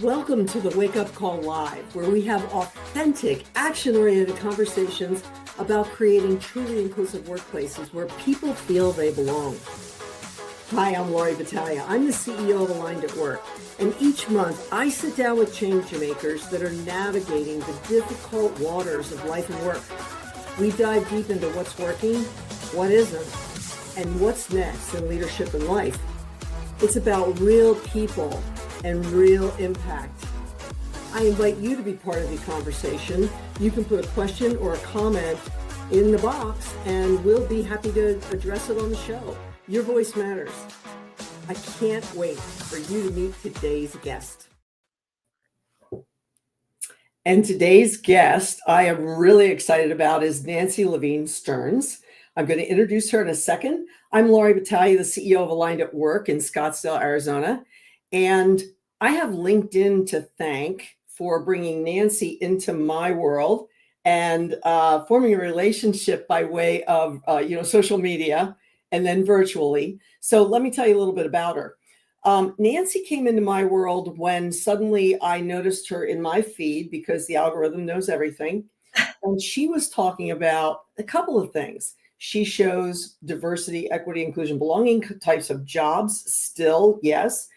Welcome to the Wake Up Call Live, where we have authentic, action-oriented conversations about creating truly inclusive workplaces where people feel they belong. Hi, I'm Lori Battaglia. I'm the CEO of Aligned at Work, and each month I sit down with change makers that are navigating the difficult waters of life and work. We dive deep into what's working, what isn't, and what's next in leadership and life. It's about real people and real impact. I invite you to be part of the conversation. You can put a question or a comment in the box and we'll be happy to address it on the show. Your voice matters. I can't wait for you to meet today's guest. And today's guest I am really excited about is Nancy Levine Stearns. I'm going to introduce her in a second. I'm Lori Battaglia, the CEO of Aligned at Work in Scottsdale, Arizona. And I have LinkedIn to thank for bringing Nancy into my world and forming a relationship by way of social media and then virtually. So let me tell you a little bit about her. Nancy came into my world when suddenly I noticed her in my feed because the algorithm knows everything. And she was talking about a couple of things. She shows diversity, equity, inclusion, belonging types of jobs still, yes.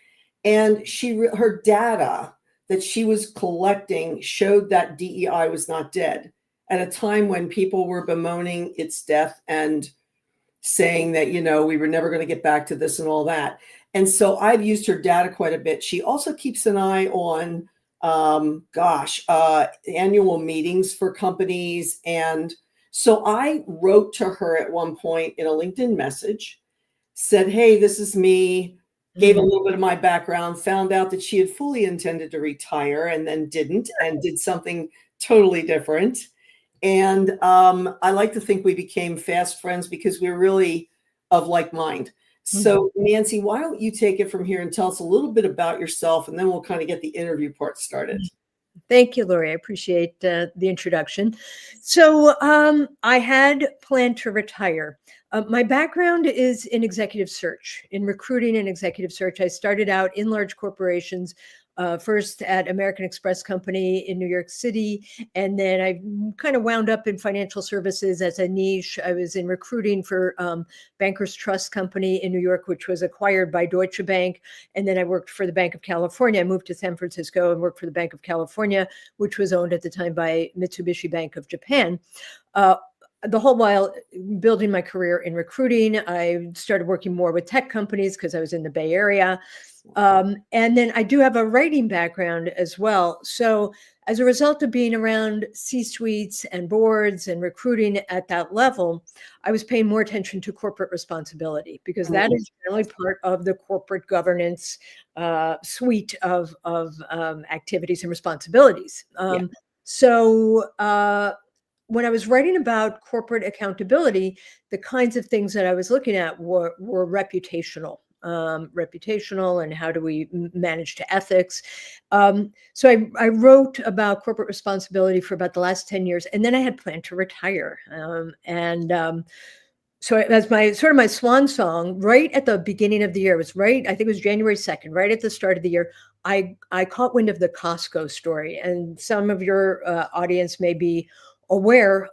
And her data that she was collecting showed that DEI was not dead at a time when people were bemoaning its death and saying that, we were never going to get back to this and all that. And so I've used her data quite a bit. She also keeps an eye on, annual meetings for companies. And so I wrote to her at one point in a LinkedIn message, said, hey, this is me. Gave a little bit of my background, found out that she had fully intended to retire and then didn't and did something totally different. And I like to think we became fast friends because we're really of like mind. So Nancy, why don't you take it from here and tell us a little bit about yourself, and then we'll kind of get the interview part started. Thank you, Lori. I appreciate the introduction. So I had planned to retire. My background is in executive search, in recruiting and executive search. I started out in large corporations, first at American Express Company in New York City, and then I kind of wound up in financial services as a niche. I was in recruiting for Bankers Trust Company in New York, which was acquired by Deutsche Bank, and then I worked for the Bank of California. I moved to San Francisco and worked for the Bank of California, which was owned at the time by Mitsubishi Bank of Japan. The whole while building my career in recruiting, I started working more with tech companies because I was in the Bay Area. And then I do have a writing background as well. So as a result of being around C-suites and boards and recruiting at that level, I was paying more attention to corporate responsibility because that is generally part of the corporate governance suite of activities and responsibilities. When I was writing about corporate accountability, the kinds of things that I was looking at were reputational and how do we manage to ethics. So I wrote about corporate responsibility for about the last 10 years, and then I had planned to retire. So as my swan song, right at the beginning of the year, I think it was January 2nd, right at the start of the year, I caught wind of the Costco story. And some of your audience may be aware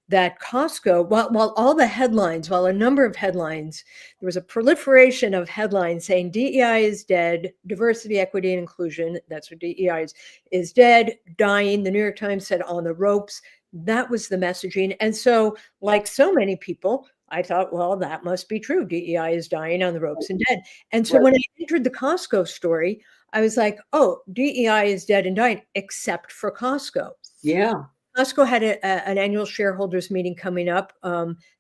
that Costco, while a number of headlines, there was a proliferation of headlines saying DEI is dead, diversity, equity, and inclusion, that's what DEI is dead, dying. The New York Times said on the ropes. That was the messaging. And so, like so many people, I thought, well, that must be true. DEI is dying, on the ropes, and dead. And so when I entered the Costco story, I was like, oh, DEI is dead and dying, except for Costco. Yeah. Costco had an annual shareholders meeting coming up.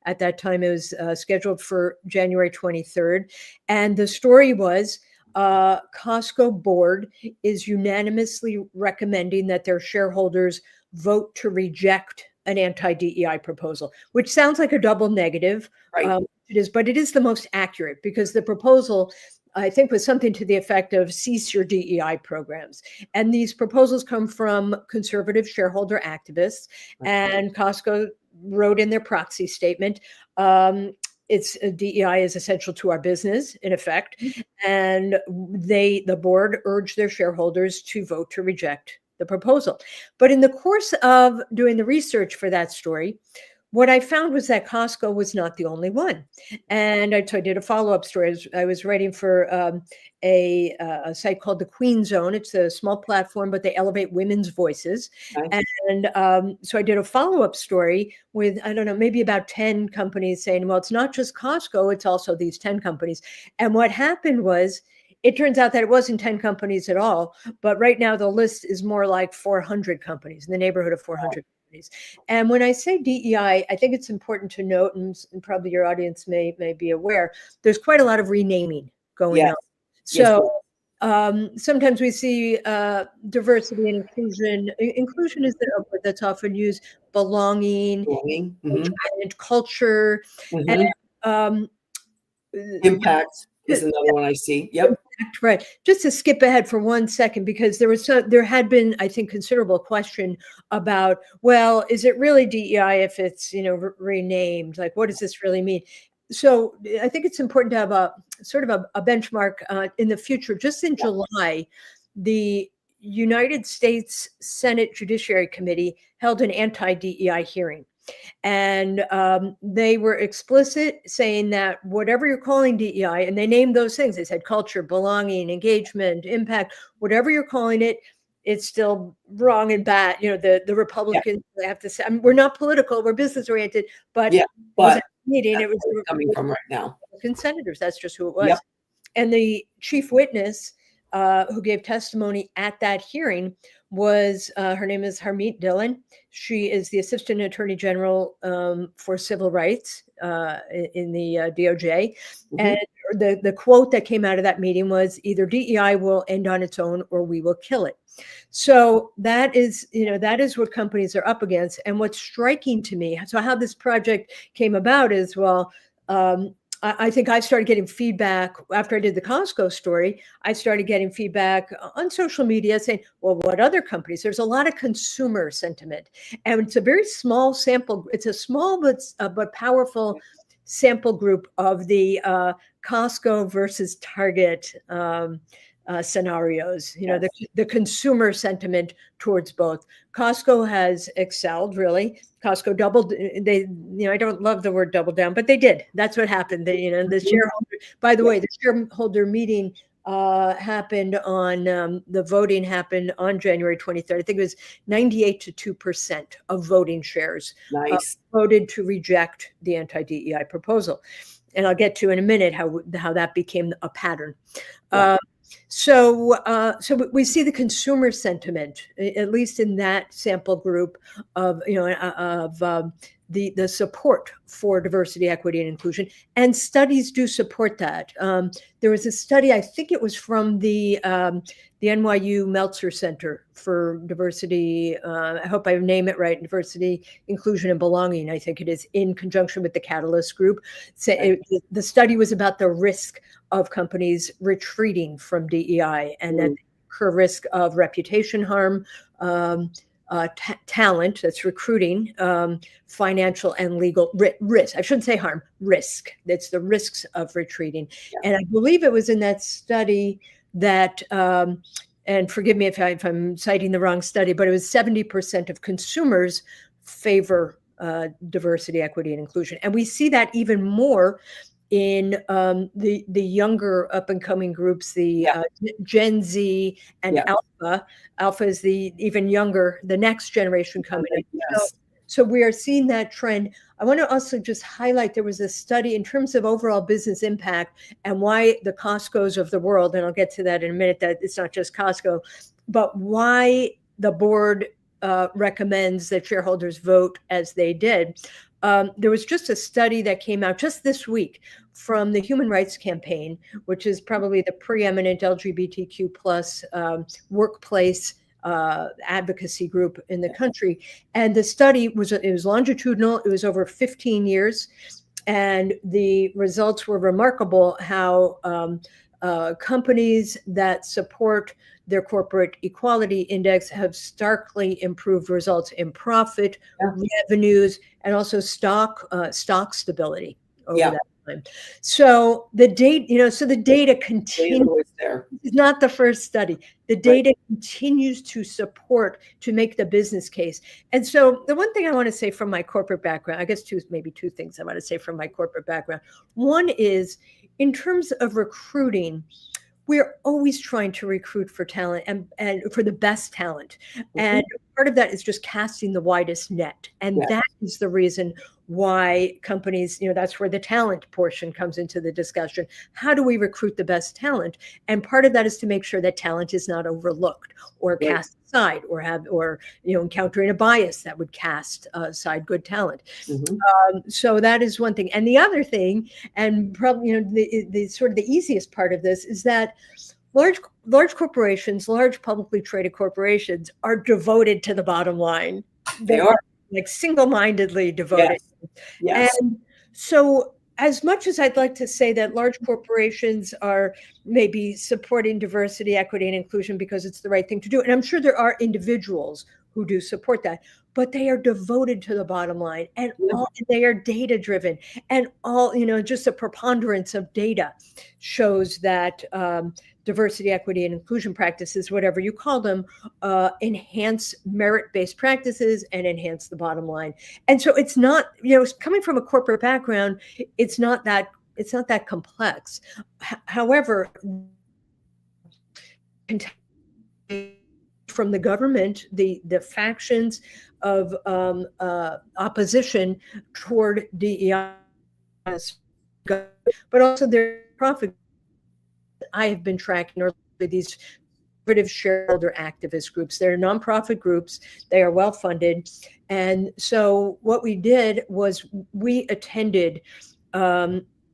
At that time, it was scheduled for January 23rd. And the story was Costco board is unanimously recommending that their shareholders vote to reject an anti-DEI proposal, which sounds like a double negative. Right. It is, but it is the most accurate because the proposal, I think, was something to the effect of cease your DEI programs. And these proposals come from conservative shareholder activists. And Costco wrote in their proxy statement, it's DEI is essential to our business, in effect, and the board urged their shareholders to vote to reject the proposal. But in the course of doing the research for that story, what I found was that Costco was not the only one. And I did a follow-up story. I was writing for a site called the Queen Zone. It's a small platform, but they elevate women's voices. Nice. And so I did a follow-up story with, I don't know, maybe about 10 companies saying, well, it's not just Costco, it's also these 10 companies. And what happened was, it turns out that it wasn't 10 companies at all, but right now the list is more like 400 companies, in the neighborhood of 400 companies. And when I say DEI, I think it's important to note, and probably your audience may be aware, there's quite a lot of renaming going on. So sometimes we see diversity and inclusion. Inclusion is the word that's often used, belonging, and culture, and impact is another one I see. Yep. Right. Just to skip ahead for 1 second, because there had been, I think, considerable question about, well, is it really DEI if it's, renamed? Like, what does this really mean? So I think it's important to have a sort of a benchmark in the future. Just in July, the United States Senate Judiciary Committee held an anti-DEI hearing. And they were explicit, saying that whatever you're calling DEI, and they named those things, they said culture, belonging, engagement, impact, whatever you're calling it, it's still wrong and bad. The Republicans have to say, we're not political, we're business oriented, but it was coming from right now. Senators, that's just who it was. And the chief witness who gave testimony at that hearing was, her name is Harmeet Dillon. She is the Assistant Attorney General for Civil Rights in the DOJ. And the quote that came out of that meeting was, either DEI will end on its own or we will kill it. So that is what companies are up against. And what's striking to me, so how this project came about is, well, I think I started getting feedback after I did the Costco story. I started getting feedback on social media saying, well, what other companies? There's a lot of consumer sentiment, and it's a very small sample. It's a small but powerful sample group of the Costco versus Target scenarios. The consumer sentiment towards both. Costco has excelled, really. Costco doubled. I don't love the word double down, but they did. That's what happened. The shareholder. By the way, the shareholder meeting happened on the voting happened on January 23rd. I think it was 98% of voting shares voted to reject the anti-DEI proposal, and I'll get to in a minute how that became a pattern. So we see the consumer sentiment, at least in that sample group of the support for diversity, equity, and inclusion, and studies do support that. There was a study, I think it was from the NYU Meltzer Center for Diversity. I hope I name it right. Diversity, Inclusion, and Belonging. I think it is, in conjunction with the Catalyst Group. The study was about the risk of companies retreating from DEI, and that incur risk of reputation harm, talent, that's recruiting, financial and legal risk. I shouldn't say harm, risk. That's the risks of retreating. And I believe it was in that study that, and forgive me if I'm citing the wrong study, but it was 70% of consumers favor diversity, equity, and inclusion. And we see that even more in the younger up and coming groups, the Gen Z and Alpha. Alpha is the even younger, the next generation coming in. So we are seeing that trend. I want to also just highlight, there was a study in terms of overall business impact and why the Costcos of the world, and I'll get to that in a minute, that it's not just Costco, but why the board recommends that shareholders vote as they did. There was just a study that came out just this week from the Human Rights Campaign, which is probably the preeminent LGBTQ plus workplace advocacy group in the country. And the study was longitudinal. It was over 15 years. And the results were remarkable, how companies that support their corporate equality index have starkly improved results in profit, revenues, and also stock stability over that time. So the data, so the data Data continues. was there. It's not the first study. The data continues to support, to make the business case. And so the one thing I want to say from my corporate background, I guess maybe two things I want to say from my corporate background. One is, in terms of recruiting, we're always trying to recruit for talent and for the best talent. And part of that is just casting the widest net. And that is the reason why companies, that's where the talent portion comes into the discussion. How do we recruit the best talent? And part of that is to make sure that talent is not overlooked or cast aside or encountering a bias that would cast aside good talent. So that is one thing. And the other thing, and probably the sort of the easiest part of this, is that large corporations, large publicly traded corporations, are devoted to the bottom line. They are, like, single-mindedly devoted. Yes. And so, as much as I'd like to say that large corporations are maybe supporting diversity, equity, and inclusion because it's the right thing to do, and I'm sure there are individuals who do support that, but they are devoted to the bottom line, and they are data driven, and just a preponderance of data shows that diversity, equity, and inclusion practices, whatever you call them, enhance merit-based practices and enhance the bottom line. And so it's not, coming from a corporate background, it's not that complex. However, from the government, the factions of opposition toward DEI, but also their profit. I have been tracking these conservative shareholder activist groups. They're nonprofit groups. They are well funded. And so what we did was we attended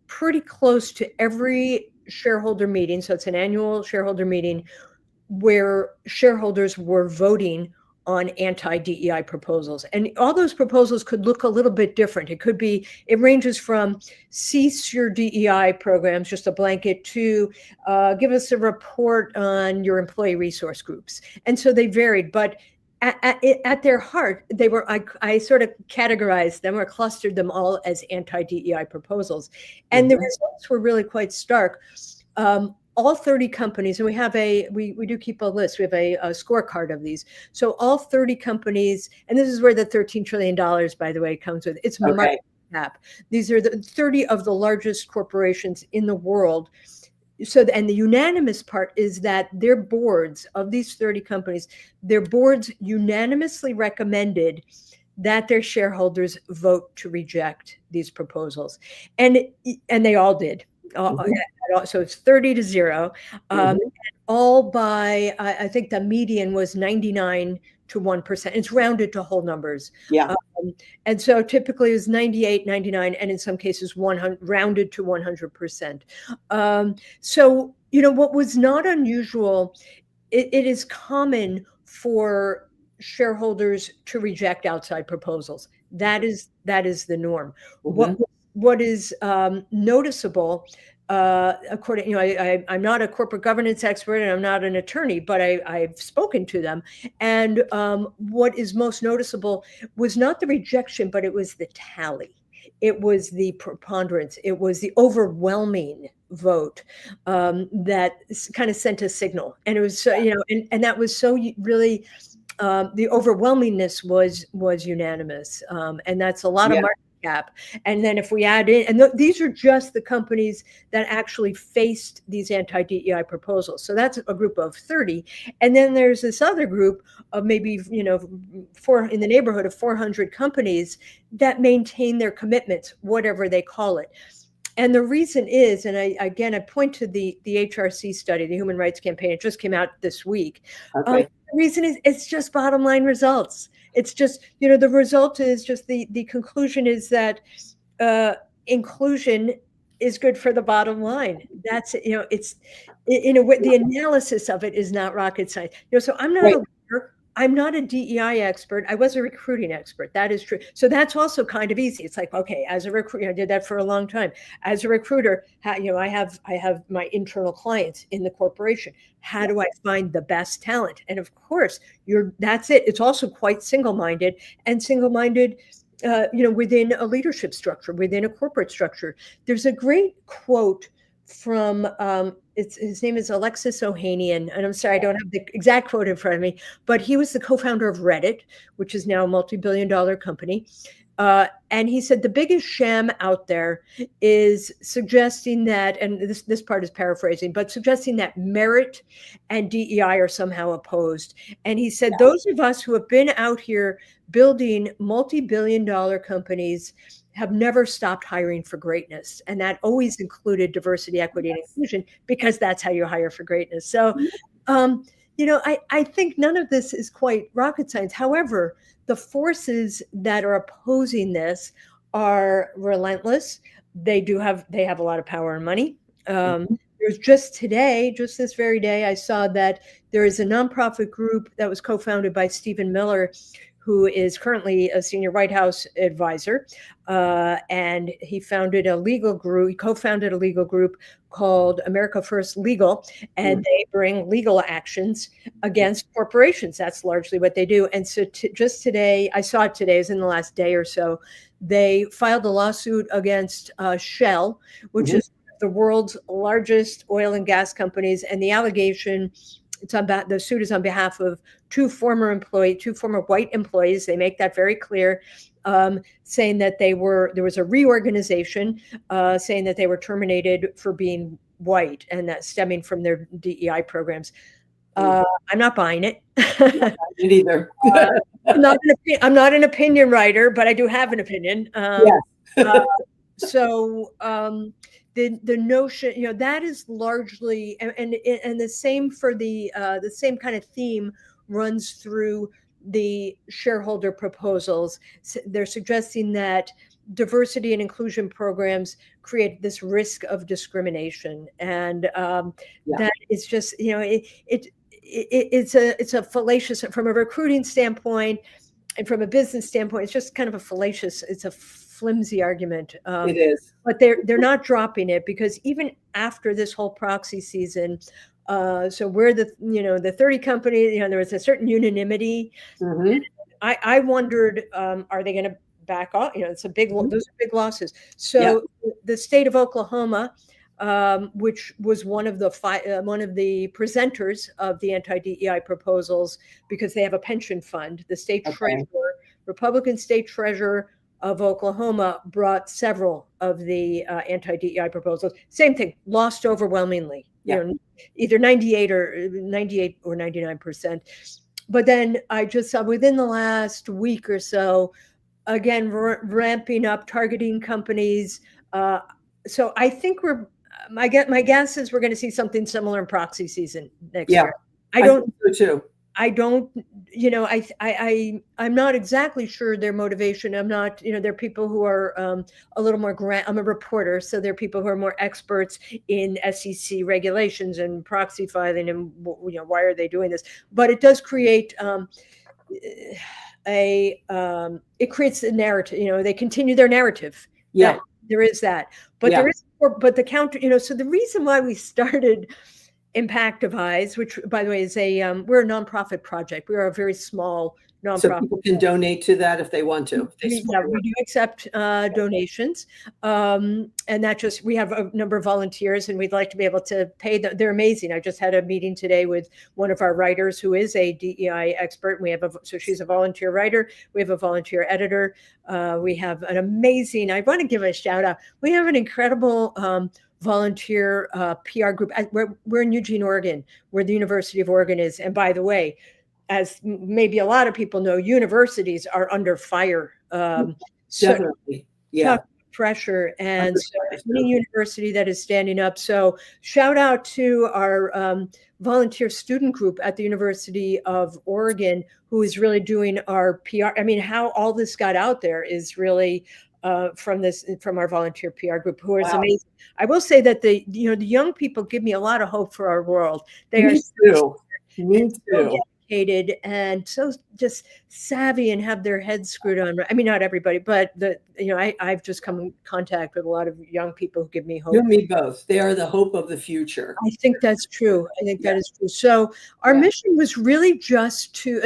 pretty close to every shareholder meeting. So it's an annual shareholder meeting where shareholders were voting on anti-DEI proposals. And all those proposals could look a little bit different. It ranges from cease your DEI programs, just a blanket, to give us a report on your employee resource groups. And so they varied, but at their heart, they were, I sort of categorized them or clustered them all as anti-DEI proposals. And the results were really quite stark. All 30 companies, and we do keep a list. We have a scorecard of these. So all 30 companies, and this is where the $13 trillion, by the way, comes with. It's market cap. These are the 30 of the largest corporations in the world. So, and the unanimous part is that their boards of these 30 companies, their boards unanimously recommended that their shareholders vote to reject these proposals. And they all did. So it's 30-0, and all by, I think the median was 99 to 1%. It's rounded to whole numbers. And so typically it was 98, 99, and in some cases 100, rounded to 100%. So, what was not unusual, it is common for shareholders to reject outside proposals. That is the norm. What is noticeable, according, I'm not a corporate governance expert and I'm not an attorney, but I've spoken to them. And what is most noticeable was not the rejection, but it was the tally. It was the preponderance. It was the overwhelming vote that kind of sent a signal. And it was, and that was so really, the overwhelmingness was unanimous. And that's a lot of market cap. And then if we add in, and these are just the companies that actually faced these anti-DEI proposals. So that's a group of 30. And then there's this other group of maybe, in the neighborhood of 400 companies that maintain their commitments, whatever they call it. And the reason is, and I point to the HRC study, the Human Rights Campaign. It just came out this week. The reason is it's just bottom line results. It's just, the result is just the conclusion is that inclusion is good for the bottom line. That's, it's in a way, the analysis of it is not rocket science. So I'm not a DEI expert. I was a recruiting expert. That is true. So that's also kind of easy. It's like, okay, as a recruiter, I did that for a long time. As a recruiter, I have my internal clients in the corporation. How do I find the best talent? And of course, that's it. It's also quite single-minded, and single-minded within a leadership structure, within a corporate structure. There's a great quote from his name is Alexis Ohanian, and I'm sorry I don't have the exact quote in front of me, but he was the co-founder of Reddit, which is now a multi-billion-dollar company. And he said the biggest sham out there is suggesting that, and this part is paraphrasing, but suggesting that merit and DEI are somehow opposed. And he said, those of us who have been out here building multi-billion-dollar companies have never stopped hiring for greatness. And that always included diversity, equity, and inclusion, because that's how you hire for greatness. So, I think none of this is quite rocket science. However, the forces that are opposing this are relentless. They have a lot of power and money. There's just this very day, I saw that there is a nonprofit group that was co-founded by Stephen Miller, who is currently a senior White House advisor. And he co-founded a legal group called America First Legal, and they bring legal actions against corporations. That's largely what they do. And so just today, I saw it today, it was in the last day or so, they filed a lawsuit against Shell, which is the world's largest oil and gas companies. And the allegation, the suit is on behalf of two former white employees. They make that very clear, saying that there was a reorganization, saying that they were terminated for being white, and that stemming from their DEI programs. I'm not buying it. Not either. I'm not an opinion writer, but I do have an opinion. The notion, that is largely, and the same for the same kind of theme runs through the shareholder proposals. They're suggesting that diversity and inclusion programs create this risk of discrimination, and that is just, it's a fallacious, from a recruiting standpoint and from a business standpoint, it's just kind of it's a flimsy argument. It is, but they're not dropping it, because even after this whole proxy season, so we're the 30 companies, there was a certain unanimity. I wondered, are they going to back off? Those are big losses. So the state of Oklahoma, which was one of the presenters of the anti-DEI proposals, because they have a pension fund, the state treasurer, Republican state treasurer of Oklahoma, brought several of the anti-DEI proposals. Same thing, lost overwhelmingly, either 98 or 99%. But then I just saw within the last week or so, again, ramping up, targeting companies. So I think my guess is we're going to see something similar in proxy season next year. I think so too. I don't, I'm not exactly sure their motivation. I'm not, there are people who are a little more I'm a reporter, so there are people who are more experts in SEC regulations and proxy filing and, why are they doing this? But it does create it creates a narrative, they continue their narrative. Yeah. There is that. But but the counter, so the reason why we started Impactivize, which, by the way, is we're a nonprofit project. We are a very small nonprofit. So people can donate to that if they want to. We do accept donations, and we have a number of volunteers, and we'd like to be able to pay them. They're amazing. I just had a meeting today with one of our writers who is a DEI expert. So she's a volunteer writer. We have a volunteer editor. We have an amazing. I want to give a shout out. We have an incredible volunteer PR group. We're in Eugene, Oregon, where the University of Oregon is. And by the way, as maybe a lot of people know, universities are under fire. Definitely. Pressure. And so any university that is standing up. So shout out to our volunteer student group at the University of Oregon, who is really doing our PR. I mean, how all this got out there is really from our volunteer PR group, who is amazing. I will say that the young people give me a lot of hope for our world. They are so dedicated and so just savvy and have their heads screwed on. I mean, not everybody, but I've just come in contact with a lot of young people who give me hope. You and me both. They are the hope of the future. I think that's true. I think that is true. So our mission was really just to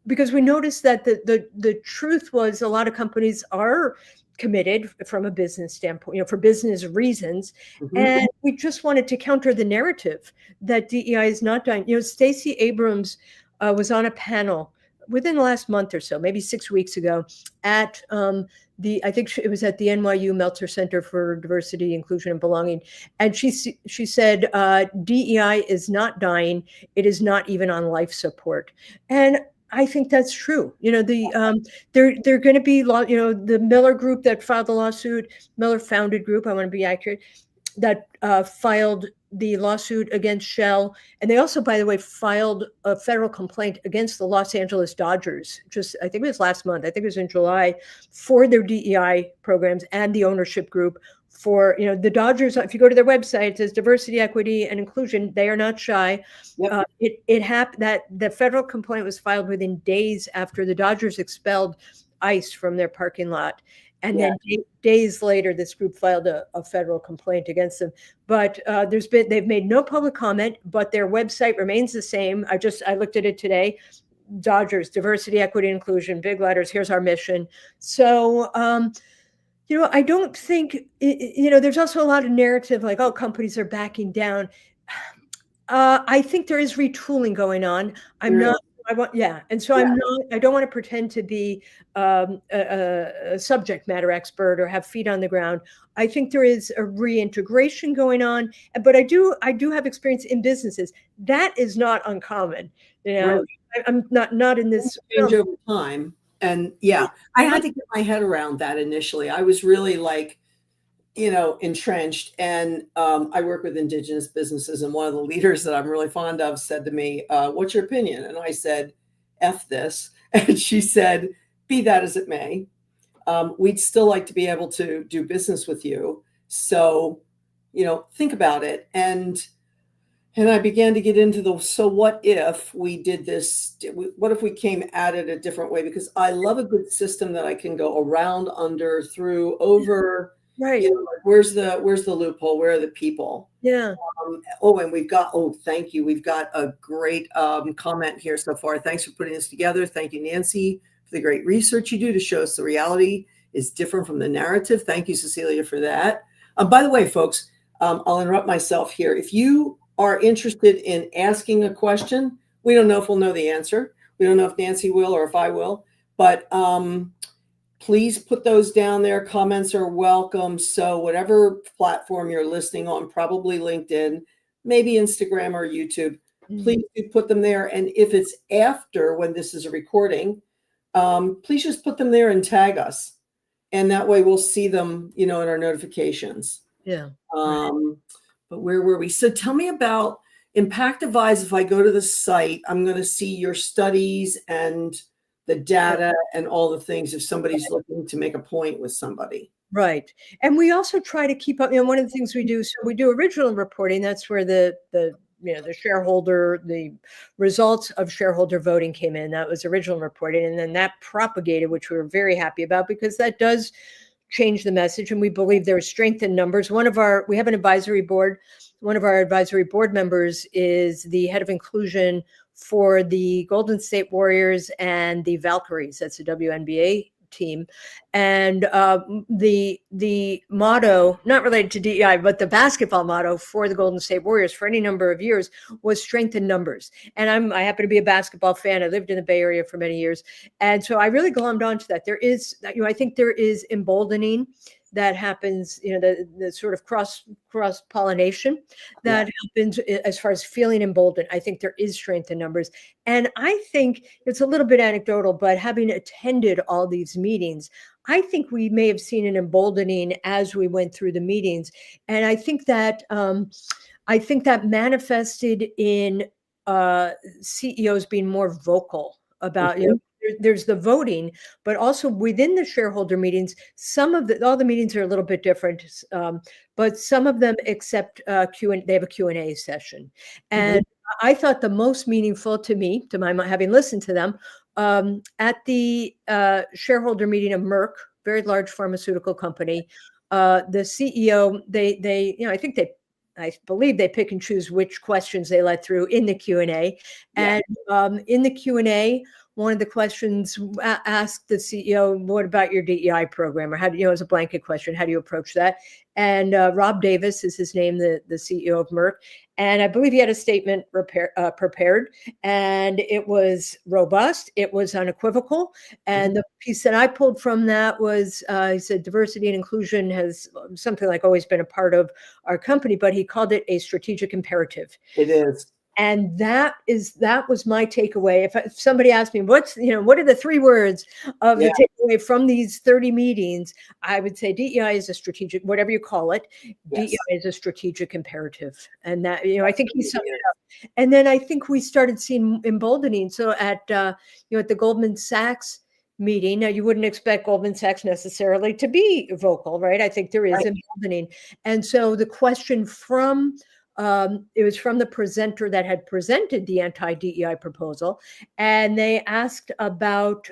because we noticed that the truth was a lot of companies are committed from a business standpoint, for business reasons. Mhm. And we just wanted to counter the narrative that DEI is not dying. Stacey Abrams was on a panel within the last month or so, maybe 6 weeks ago, at I think it was at the NYU Meltzer Center for Diversity, Inclusion, and Belonging. And she said, DEI is not dying. It is not even on life support. And I think that's true. They're going to be, the Miller group that filed the lawsuit, Miller founded group, I want to be accurate, that filed the lawsuit against Shell. And they also, by the way, filed a federal complaint against the Los Angeles Dodgers, I think it was last month, I think it was in July, for their DEI programs and the ownership group for, the Dodgers. If you go to their website, it says diversity, equity, and inclusion. They are not shy. Yep. It happened that the federal complaint was filed within days after the Dodgers expelled ICE from their parking lot. And then days later, this group filed a federal complaint against them. But they've made no public comment, but their website remains the same. I looked at it today. Dodgers, diversity, equity, inclusion, big letters. Here's our mission. So, I don't think, there's also a lot of narrative like, oh, companies are backing down. I think there is retooling going on. And so I don't want to pretend to be a subject matter expert or have feet on the ground. I think there is a reintegration going on, but I do have experience in businesses. That is not uncommon. Right. I'm not in this change over time. And I had to get my head around that initially. I was really like, entrenched. And I work with Indigenous businesses. And one of the leaders that I'm really fond of said to me, what's your opinion? And I said, F this. And she said, be that as it may, we'd still like to be able to do business with you. So, think about it. And I began to get into so what if we did this? What if we came at it a different way? Because I love a good system that I can go around, under, through, over. Right. Where's the loophole? Where are the people? Yeah. And we've got, thank you. We've got a great comment here so far. Thanks for putting this together. Thank you, Nancy, for the great research you do to show us the reality is different from the narrative. Thank you, Cecilia, for that. By the way, folks, I'll interrupt myself here. If you are interested in asking a question, we don't know if we'll know the answer. We don't know if Nancy will or if I will, but please put those down there. Comments are welcome. So whatever platform you're listening on, probably LinkedIn, maybe Instagram or YouTube, please do put them there. And if it's after, when this is a recording, please just put them there and tag us. And that way we'll see them, in our notifications. Yeah. But where were we? So tell me about Impactivize. If I go to the site, I'm going to see your studies and the data and all the things if somebody's looking to make a point with somebody. Right. And we also try to keep up, one of the things we do, so we do original reporting. That's where the shareholder, the results of shareholder voting came in. That was original reporting. And then that propagated, which we were very happy about, because that does change the message. And we believe there is strength in numbers. We have an advisory board. One of our advisory board members is the head of inclusion for the Golden State Warriors and the Valkyries. That's the WNBA team. And the motto, not related to DEI, but the basketball motto for the Golden State Warriors for any number of years was strength in numbers. And I happen to be a basketball fan. I lived in the Bay Area for many years. And so I really glommed onto that. There is, I think there is emboldening that happens, the sort of cross pollination that happens as far as feeling emboldened. I think there is strength in numbers. And I think it's a little bit anecdotal, but having attended all these meetings, I think we may have seen an emboldening as we went through the meetings. And I think that manifested in CEOs being more vocal about, there's the voting, but also within the shareholder meetings, all the meetings are a little bit different, but some of them accept they have a Q&A session. And I thought the most meaningful to me, to my mind, having listened to them, at the shareholder meeting of Merck, very large pharmaceutical company, the CEO, I believe they pick and choose which questions they let through in the Q&A. And in the Q&A, one of the questions asked the CEO, "What about your DEI program?" Or how do you know, as a blanket question, how do you approach that? And Rob Davis is his name, the CEO of Merck. And I believe he had a statement prepared, and it was robust. It was unequivocal. And the piece that I pulled from that was, he said, diversity and inclusion has something like always been a part of our company, but he called it a strategic imperative. It is. And that was my takeaway. If somebody asked me, what are the 3 words of the takeaway from these 30 meetings, I would say DEI is a strategic, whatever you call it, DEI is a strategic imperative. And that, I think he summed it up. And then I think we started seeing emboldening. So at the Goldman Sachs meeting, now you wouldn't expect Goldman Sachs necessarily to be vocal, right? I think there is emboldening. And so the question it was from the presenter that had presented the anti-DEI proposal, and they asked about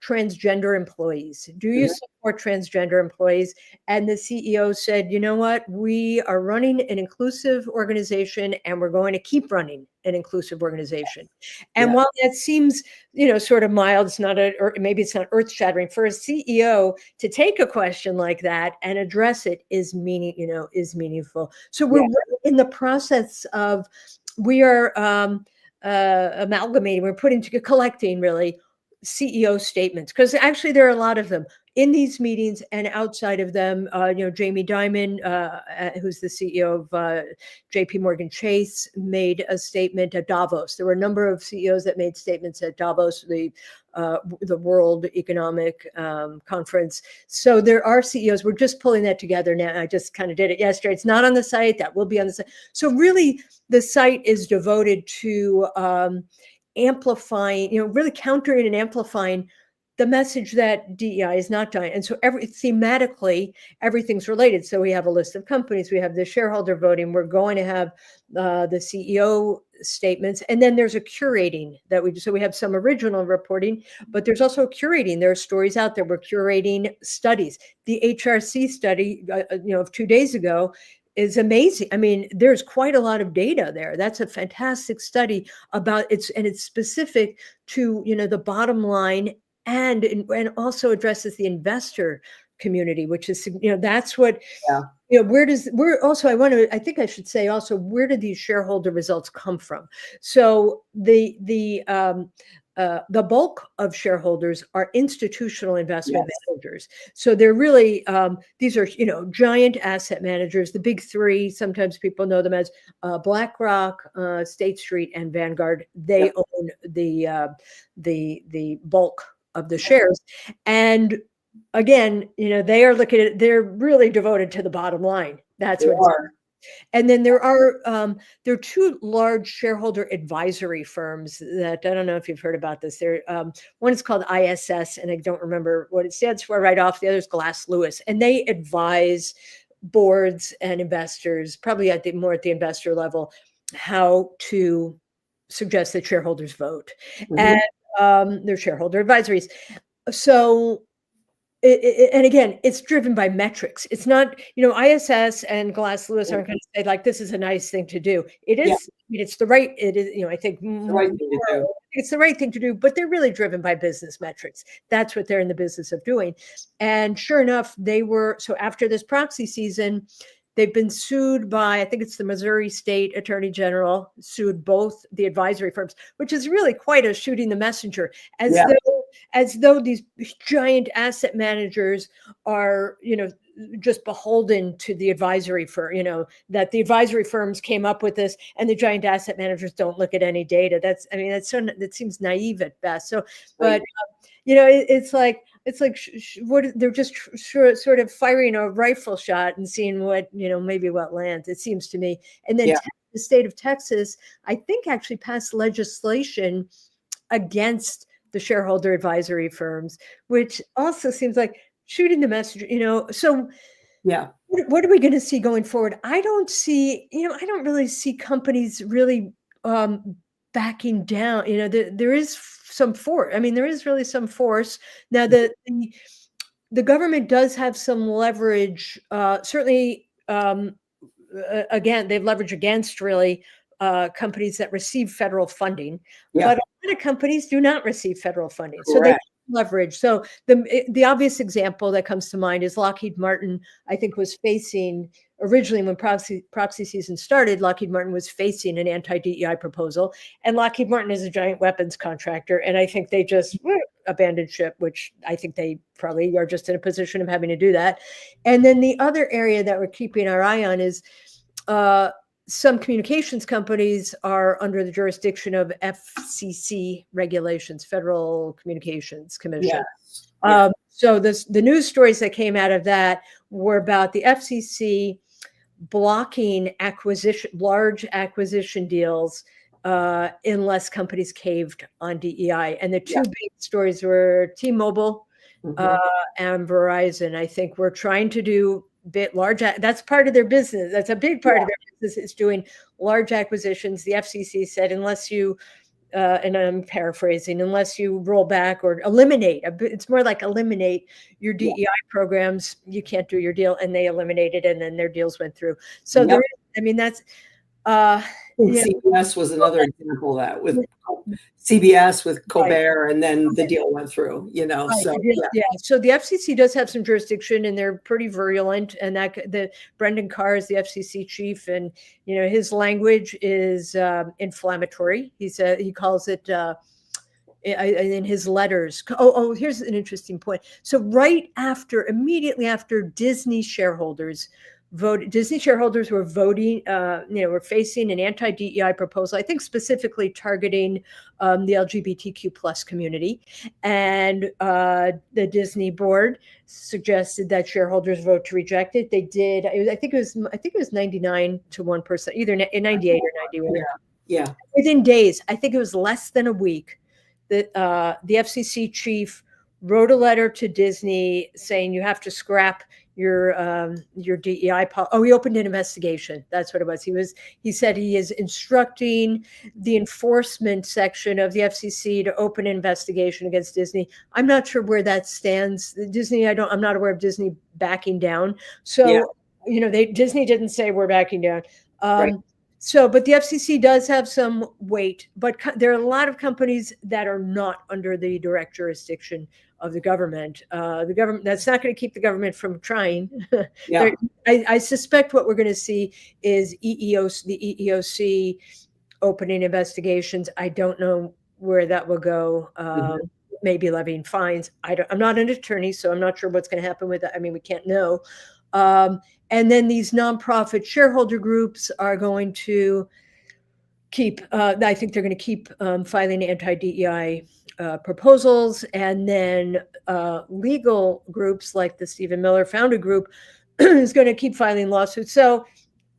transgender employees. Do you support transgender employees? And the CEO said, you know what, we are running an inclusive organization and we're going to keep running an inclusive organization. And while that seems, sort of mild, it's not or maybe it's not earth shattering for a CEO to take a question like that and address it is meaningful. So we're in the process of, we are amalgamating, we're collecting really CEO statements, because actually there are a lot of them in these meetings and outside of them. Jamie Dimon, who's the CEO of JP Morgan Chase, made a statement at Davos. There were a number of CEOs that made statements at Davos, the World Economic Conference. So there are CEOs. We're just pulling that together now. I just kind of did it yesterday. It's not on the site. That will be on the site. So really, the site is devoted to amplifying, really countering and amplifying the message that DEI is not dying. And so thematically, everything's related. So we have a list of companies, we have the shareholder voting, we're going to have the CEO statements, and then there's a curating that we do. So we have some original reporting, but there's also curating. There are stories out there. We're curating studies. The HRC study, of 2 days ago, is amazing. I mean, there's quite a lot of data there. That's a fantastic study about and it's specific to, the bottom line, and also addresses the investor community, which is, that's what, I think I should say also, where do these shareholder results come from? So the bulk of shareholders are institutional investment managers. So they're really, these are, giant asset managers, the big 3, sometimes people know them as BlackRock, State Street, and Vanguard. They own the bulk of the shares. And again, they're really devoted to the bottom line. That's what. And then there are 2 large shareholder advisory firms that, I don't know if you've heard about this. One is called ISS, and I don't remember what it stands for right off. The other is Glass Lewis, and they advise boards and investors, probably more at the investor level, how to suggest that shareholders vote. And their shareholder advisories. So. And again, it's driven by metrics. It's not, ISS and Glass Lewis aren't going to say like, this is a nice thing to do. It is, it's the right, it is, I think it's the right thing to do, but they're really driven by business metrics. That's what they're in the business of doing. And sure enough, so after this proxy season, they've been sued by, I think it's the Missouri State Attorney General, sued both the advisory firms, which is really quite a shooting the messenger, as though these giant asset managers are, just beholden to the advisory firm, that the advisory firms came up with this and the giant asset managers don't look at any data. That seems naive at best. So, but, it's like they're just sort of firing a rifle shot and seeing what, maybe what lands, it seems to me. And then the state of Texas, I think, actually passed legislation against the shareholder advisory firms, which also seems like shooting the messenger, so what are we going to see going forward? I don't really see companies really backing down. There is some force. I mean, there is really some force. Now, the government does have some leverage, certainly, again, they've leverage against really companies that receive federal funding, Yeah. but a lot of companies do not receive federal funding. So they Correct. leverage. So the obvious example that comes to mind is Lockheed Martin, I think, was facing originally when proxy season started, Lockheed Martin was facing an anti-DEI proposal, and Lockheed Martin is a giant weapons contractor. And I think they just abandoned ship, which I think they probably are just in a position of having to do that. And then the other area that we're keeping our eye on is some communications companies are under the jurisdiction of FCC regulations, Federal Communications Commission. Yes. Yeah. So the news stories that came out of that were about the FCC blocking large acquisition deals unless companies caved on DEI. And the two big stories were T-Mobile and Verizon. I think we're trying to do that's part of their business. That's a big part of their business, is doing large acquisitions. The FCC said, unless you, and I'm paraphrasing, unless you roll back or eliminate, it's more like eliminate your DEI programs, you can't do your deal. And they eliminated, and then their deals went through. So there is, I mean, that's, CBS was another example of that, with CBS with Colbert, and then the deal went through, so So the FCC does have some jurisdiction, and they're pretty virulent, and that Brendan Carr is the FCC chief, and his language is inflammatory. He calls it in his letters. Here's an interesting point. So immediately after Disney shareholders were voting, were facing an anti-DEI proposal, I think specifically targeting the LGBTQ plus community. And the Disney board suggested that shareholders vote to reject it. They did. I think it was 99 to 1%, either 98 or 91. Yeah. Within days, I think it was less than a week, that the FCC chief wrote a letter to Disney saying you have to scrap your DEI policy. He opened an investigation. That's what it was. He said he is instructing the enforcement section of the FCC to open an investigation against Disney. I'm not sure where that stands. Disney, I'm not aware of Disney backing down. So, Disney didn't say we're backing down. Right. So, but the FCC does have some weight, but there are a lot of companies that are not under the direct jurisdiction of the government. The government, that's not going to keep the government from trying. I suspect what we're going to see is the EEOC opening investigations. I don't know where that will go. Maybe levying fines. I'm not an attorney, so I'm not sure what's going to happen with that. I mean, we can't know. And then these nonprofit shareholder groups are going to I think they're going to keep filing anti-DEI proposals. And then legal groups like the Stephen Miller Founded Group is going to keep filing lawsuits. So,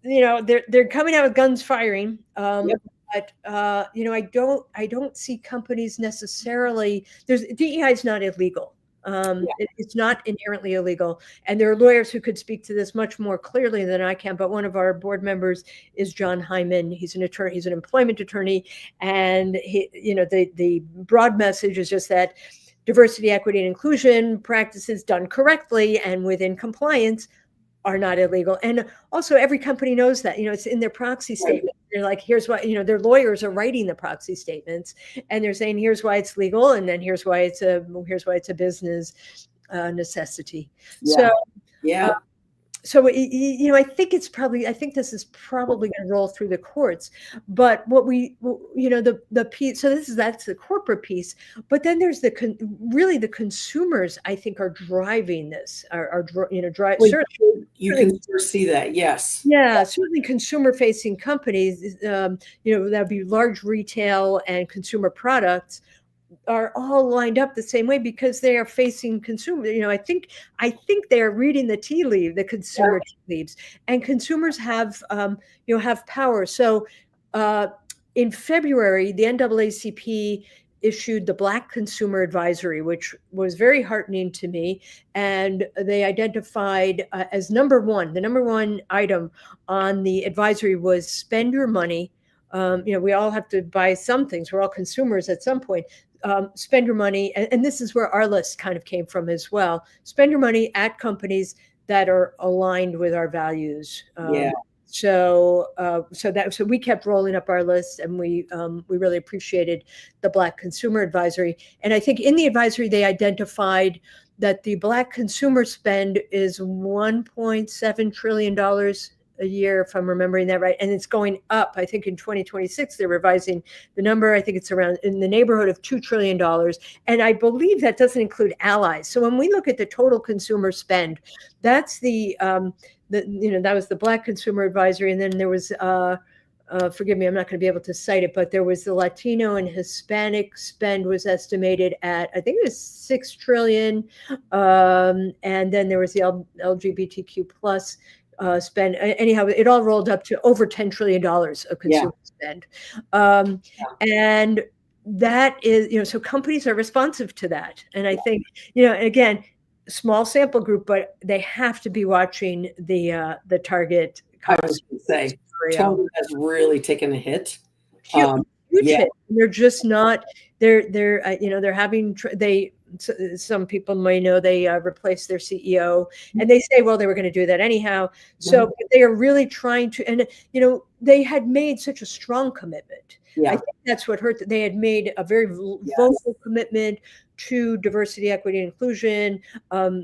they're coming out with guns firing. But I don't see companies necessarily. DEI is not illegal. It's not inherently illegal, and there are lawyers who could speak to this much more clearly than I can. But one of our board members is John Hyman. He's an attorney. He's an employment attorney, and the broad message is just that diversity, equity, and inclusion practices done correctly and within compliance are not illegal. And also, every company knows that. It's in their proxy statement. They're like, here's why. Their lawyers are writing the proxy statements, and they're saying, here's why it's legal, and then here's why it's a business necessity. So I think this is probably going to roll through the courts. But what the piece. So that's the corporate piece. But then there's the consumers. I think are driving this. You can see that. Yes. Yeah, certainly consumer-facing companies. That'd be large retail and consumer products. Are all lined up the same way because they are facing consumer. I think they are reading the consumer tea leaves, and consumers have power. So in February, the NAACP issued the Black Consumer Advisory, which was very heartening to me. And they identified as the number one item on the advisory was spend your money. We all have to buy some things. We're all consumers at some point. Spend your money. And this is where our list kind of came from as well. Spend your money at companies that are aligned with our values. So we kept rolling up our list, and we really appreciated the Black Consumer Advisory. And I think in the advisory they identified that the Black consumer spend is $1.7 trillion a year, if I'm remembering that right, and it's going up. I think in 2026 they're revising the number. I think it's around in the neighborhood of $2 trillion, and I believe that doesn't include allies. So when we look at the total consumer spend, that's that was the Black Consumer Advisory, and then there was forgive me, I'm not going to be able to cite it, but there was the Latino and Hispanic spend was estimated at, I think it was 6 trillion, and then there was the LGBTQ plus spend. Anyhow, it all rolled up to over $10 trillion of consumer spend, and that is, so companies are responsive to that, and I think, again, small sample group, but they have to be watching the Target. I was going to say, Target has really taken a hit. Huge hit. They're just not. They're having some people may know they replaced their CEO, and they say, well, they were going to do that anyhow. So they are really trying to, and they had made such a strong commitment. I think that's what hurt. They had made a very vocal commitment to diversity, equity, and inclusion,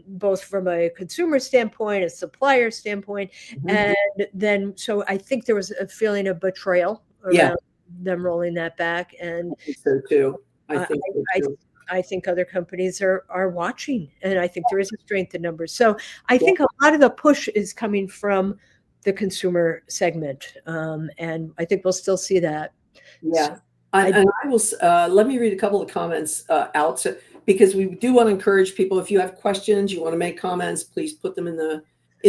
both from a consumer standpoint, a supplier standpoint, and then so I think there was a feeling of betrayal around them rolling that back. And I think so too. I think other companies are watching, and I think there is a strength in numbers. So I think a lot of the push is coming from the consumer segment, and I think we'll still see that. Yeah. And I will let me read a couple of comments out, because we do want to encourage people. If you have questions, you want to make comments, please put them in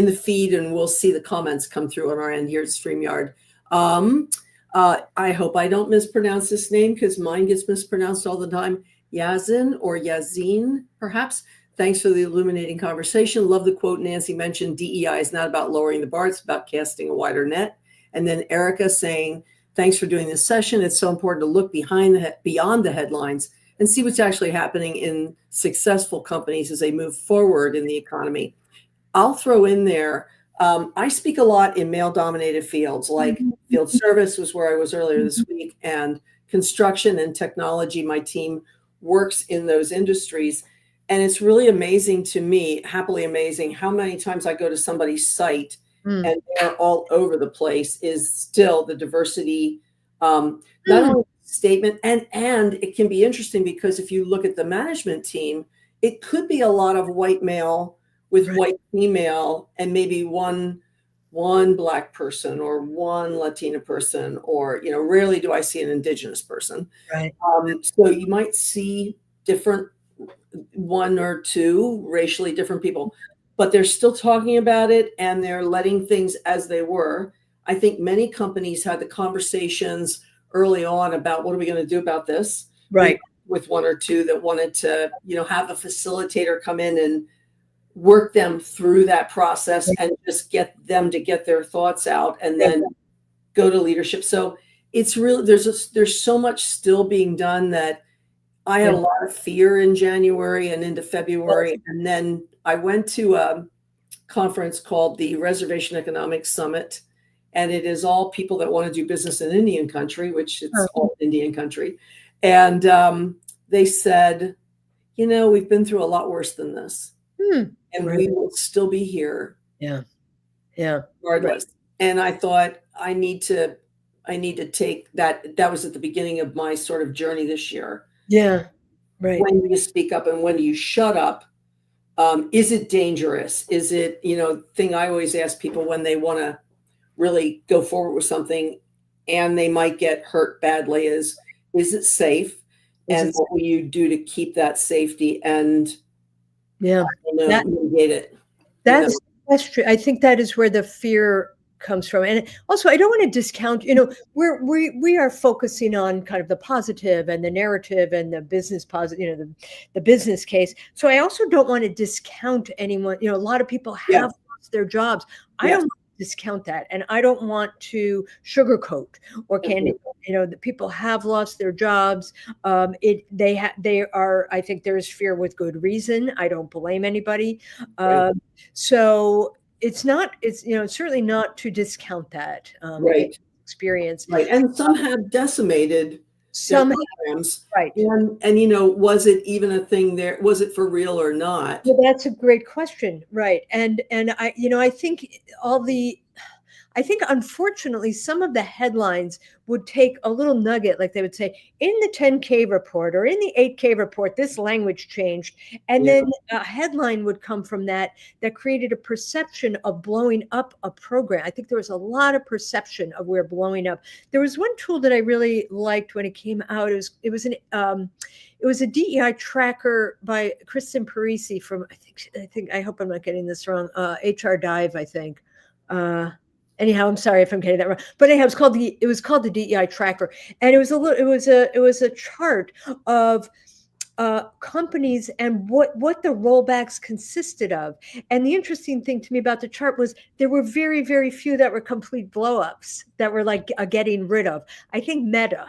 the feed, and we'll see the comments come through on our end here at StreamYard. I hope I don't mispronounce this name, because mine gets mispronounced all the time. Yazin or Yazin, perhaps. Thanks for the illuminating conversation. Love the quote Nancy mentioned. DEI is not about lowering the bar; it's about casting a wider net. And then Erica saying, thanks for doing this session. It's so important to look beyond the headlines and see what's actually happening in successful companies as they move forward in the economy. I'll throw in there, I speak a lot in male-dominated fields, like field service was where I was earlier this week, and construction and technology. My team works in those industries. And it's really amazing to me, happily amazing, how many times I go to somebody's site and they're all over the place, is still the diversity, not only statement, and it can be interesting, because if you look at the management team, it could be a lot of white male with white female, and maybe one Black person or one Latina person, or rarely do I see an Indigenous person. Right. So you might see different, one or two racially different people, but they're still talking about it, and they're letting things as they were. I think many companies had the conversations early on about, what are we going to do about this? Right. With one or two that wanted to, have a facilitator come in and work them through that process and just get them to get their thoughts out, and then go to leadership. So it's really, there's so much still being done, that I had a lot of fear in January and into February. And then I went to a conference called the Reservation Economics Summit. And it is all people that want to do business in Indian country, which it's all Indian country. And they said, we've been through a lot worse than this. And we will still be here. Yeah. Regardless. And I thought, I need to take that. That was at the beginning of my sort of journey this year. Yeah. Right. When do you speak up and when do you shut up? Is it dangerous? Is it, thing I always ask people when they want to really go forward with something and they might get hurt badly, is it safe? And what will you do to keep that safety and mitigate it? That's true. I think that is where the fear comes from. And also, I don't want to discount, we are focusing on kind of the positive and the narrative and the business positive, the business case. So I also don't want to discount anyone. A lot of people have lost their jobs. I don't want to discount that. And I don't want to sugarcoat or candy. The people have lost their jobs. They are, I think there's fear with good reason. I don't blame anybody. So it's not, it's, it's certainly not to discount that Right. experience. Right. And some have decimated their Some, programs. right. And was it even a thing there? Was it for real or not? Well, that's a great question. Right. And I think I think, unfortunately, some of the headlines would take a little nugget, like they would say, in the 10K report or in the 8K report, this language changed. And Yeah. then a headline would come from that created a perception of blowing up a program. I think there was a lot of perception of we're blowing up. There was one tool that I really liked when it came out. It was a DEI tracker by Kristen Parisi from, I hope I'm not getting this wrong, HR Dive, I think. Anyhow, I'm sorry if I'm getting that wrong. But anyhow, it was called the DEI tracker, and it was a chart of companies and what the rollbacks consisted of. And the interesting thing to me about the chart was there were very, very few that were complete blowups that were like a getting rid of. I think Meta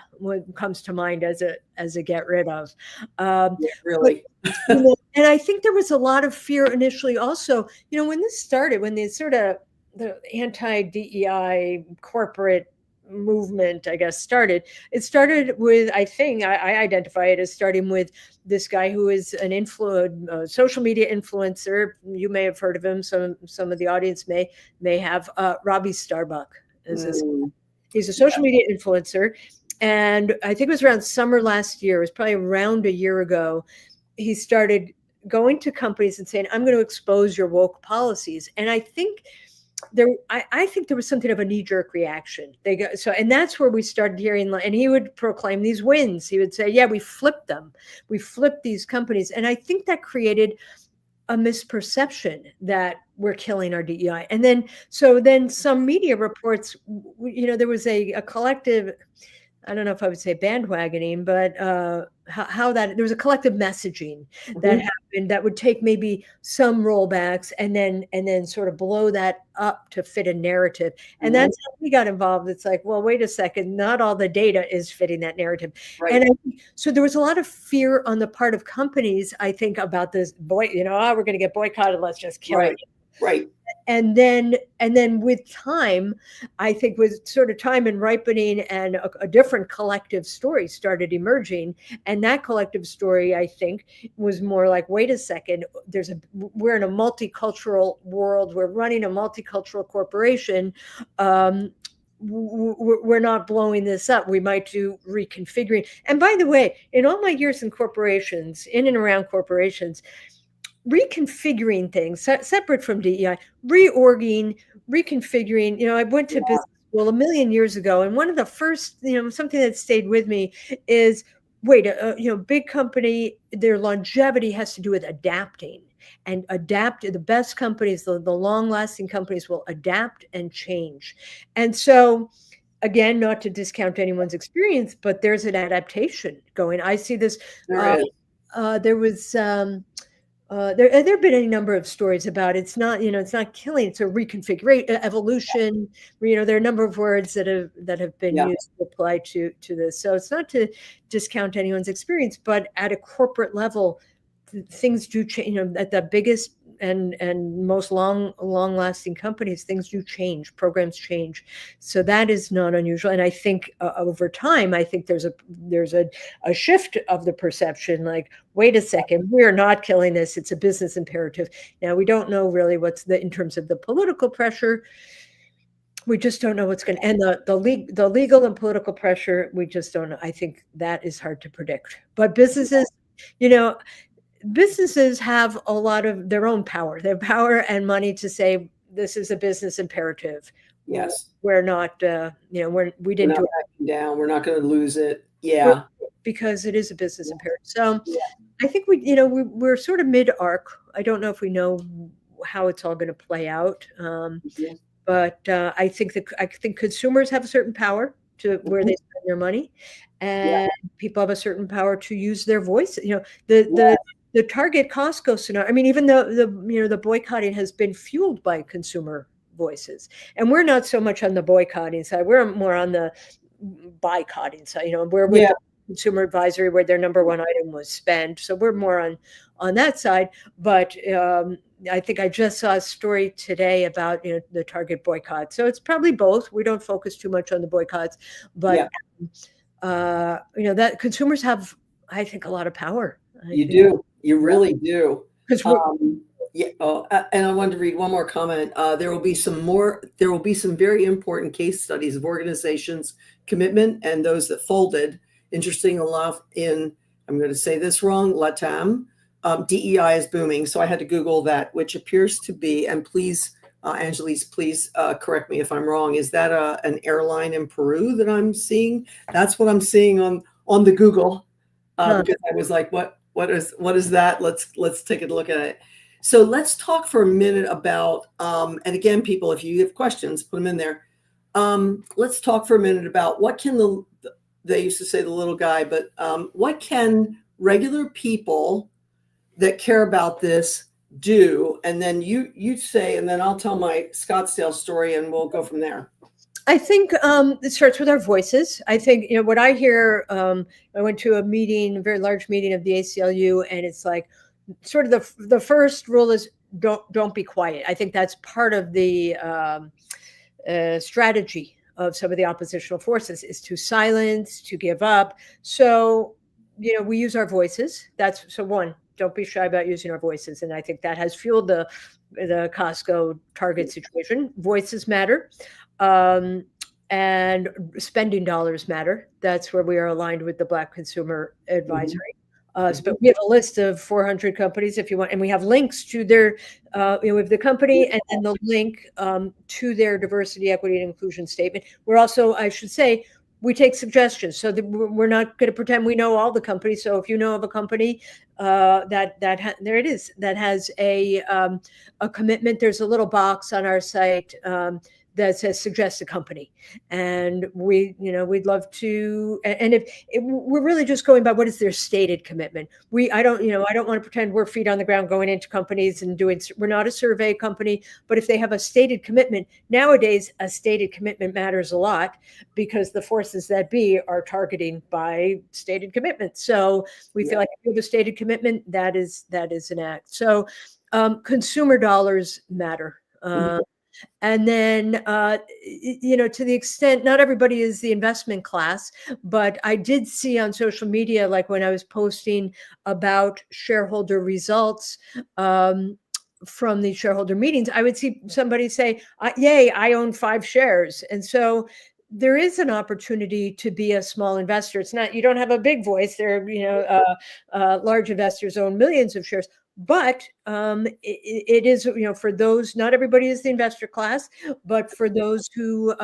comes to mind as a get rid of. Really. But, and I think there was a lot of fear initially also, when this started, when the anti-DEI corporate movement, I guess, started. It started with, I think, I identify it as starting with this guy who is an social media influencer. You may have heard of him. Some of the audience may have. Robbie Starbuck he's a social media influencer, and I think it was around summer last year. It was probably around a year ago. He started going to companies and saying, "I'm going to expose your woke policies," and I think I think there was something of a knee-jerk reaction. And that's where we started hearing, and he would proclaim these wins. He would say, yeah, we flipped them. We flipped these companies. And I think that created a misperception that we're killing our DEI. And then some media reports, there was a collective, I don't know if I would say bandwagoning, but how that there was a collective messaging that happened that would take maybe some rollbacks and then sort of blow that up to fit a narrative. And that's how we got involved. It's like, well, wait a second, not all the data is fitting that narrative. Right. And so there was a lot of fear on the part of companies, I think, about this we're going to get boycotted. Let's just kill it. Right. And then with time, I think with sort of time and ripening, and a different collective story started emerging. And that collective story, I think, was more like, wait a second, we're in a multicultural world. We're running a multicultural corporation. We're not blowing this up. We might do reconfiguring. And by the way, in all my years in corporations, in and around corporations, reconfiguring things separate from DEI, reconfiguring. I went to business school a million years ago, and one of the first, something that stayed with me is, big company, their longevity has to do with adapting. And the best companies, the long-lasting companies, will adapt and change. And so, again, not to discount anyone's experience, but there's an adaptation going. I see this. There was. There have been any number of stories about it's not killing, it's a reconfiguration, evolution. There are a number of words that have been used to apply to this. So it's not to discount anyone's experience, but at a corporate level, things do change. At the biggest and most long-lasting companies, things do change, programs change. So that is not unusual. And I think over time, I think there's a shift of the perception, like, wait a second, we're not killing this. It's a business imperative. Now, we don't know really in terms of the political pressure. We just don't know what's going to, and the legal and political pressure, we just don't know. I think that is hard to predict. But businesses have a lot of their own power. They have power and money to say, this is a business imperative. Yes. We're not, we didn't do it down. We're not going to lose it. Yeah. Because it is a business imperative. So I think we're sort of mid-arc. I don't know if we know how it's all going to play out. But I think consumers have a certain power to where they spend their money, and people have a certain power to use their voice. The Target Costco scenario. I mean, even though the boycotting has been fueled by consumer voices, and we're not so much on the boycotting side. We're more on the boycotting side. We're with the consumer advisory, where their number one item was spend. So we're more on that side. But I think I just saw a story today about the Target boycott. So it's probably both. We don't focus too much on the boycotts, but that consumers have, I think, a lot of power. You do. You really do. Because Yeah. Oh, and I wanted to read one more comment. There will be some very important case studies of organizations' commitment and those that folded. Interesting enough, I'm going to say this wrong, LATAM, DEI is booming. So I had to Google that, which appears to be, and please, Angeles, please correct me if I'm wrong. Is that an airline in Peru that I'm seeing? That's what I'm seeing on the Google, because I was like, what is that? Let's take a look at it. So let's talk for a minute about, and again, people, if you have questions, put them in there. Let's talk for a minute about what can they used to say the little guy, but what can regular people that care about this do? And then you say, and then I'll tell my Scottsdale story and we'll go from there. I think it starts with our voices. I think, what I hear, I went to a very large meeting of the ACLU, and it's like, sort of the first rule is don't be quiet. I think that's part of the strategy of some of the oppositional forces, is to silence, to give up. So, we use our voices. So one, don't be shy about using our voices. And I think that has fueled the Costco Target situation. Voices matter. And spending dollars matter. That's where we are aligned with the Black Consumer Advisory. But we have a list of 400 companies if you want, and we have links to their, we have the company and then the link to their diversity, equity, and inclusion statement. We're also, I should say, we take suggestions, so that we're not going to pretend we know all the companies. So if you know of a company there it is, that has a commitment, there's a little box on our site that says suggest a company, and we'd love to. And if we're really just going by what is their stated commitment, I don't want to pretend we're feet on the ground going into companies and we're not a survey company. But if they have a stated commitment, nowadays a stated commitment matters a lot, because the forces that be are targeting by stated commitment. So we feel like if you have a stated commitment, that is an act. So consumer dollars matter. And then, to the extent, not everybody is the investment class, but I did see on social media, like when I was posting about shareholder results from the shareholder meetings, I would see somebody say, yay, I own 5 shares. And so there is an opportunity to be a small investor. It's not, you don't have a big voice there, large investors own millions of shares. But it is, for those, not everybody is the investor class, but for those who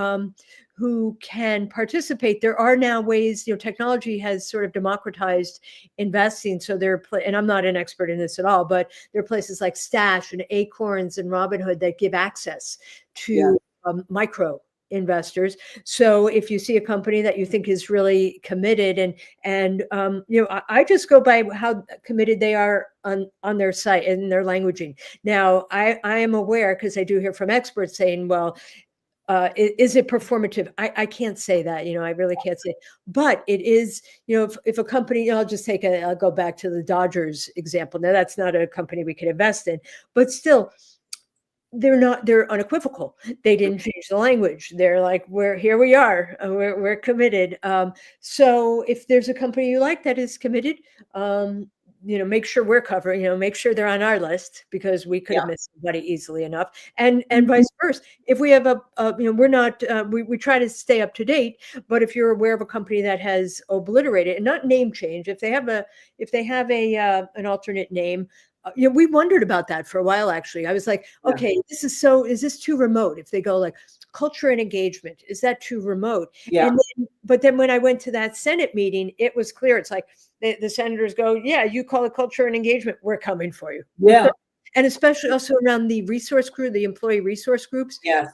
can participate, there are now ways, technology has sort of democratized investing. So and I'm not an expert in this at all, but there are places like Stash and Acorns and Robinhood that give access to micro investors. So if you see a company that you think is really committed, and I just go by how committed they are on their site and their languaging. Now, I am aware, because I do hear from experts saying, well, is it performative? I can't say that, I really can't say, but it is, if a company, I'll go back to the Dodgers example. Now, that's not a company we could invest in, but still, they're unequivocal. They didn't change the language. They're like, here we are, we're committed. So if there's a company you like that is committed, make sure we're covering, make sure they're on our list, because we could have missed somebody easily enough, and vice versa. If we have we're not, we try to stay up to date, but if you're aware of a company that has obliterated, and not name change, if they have an alternate name, we wondered about that for a while, actually. I was like, okay, is this too remote? If they go like culture and engagement, is that too remote? Yeah. But then when I went to that Senate meeting, it was clear. It's like the senators go, yeah, you call it culture and engagement, we're coming for you. Yeah. And especially also around the resource group, the employee resource groups. Yes.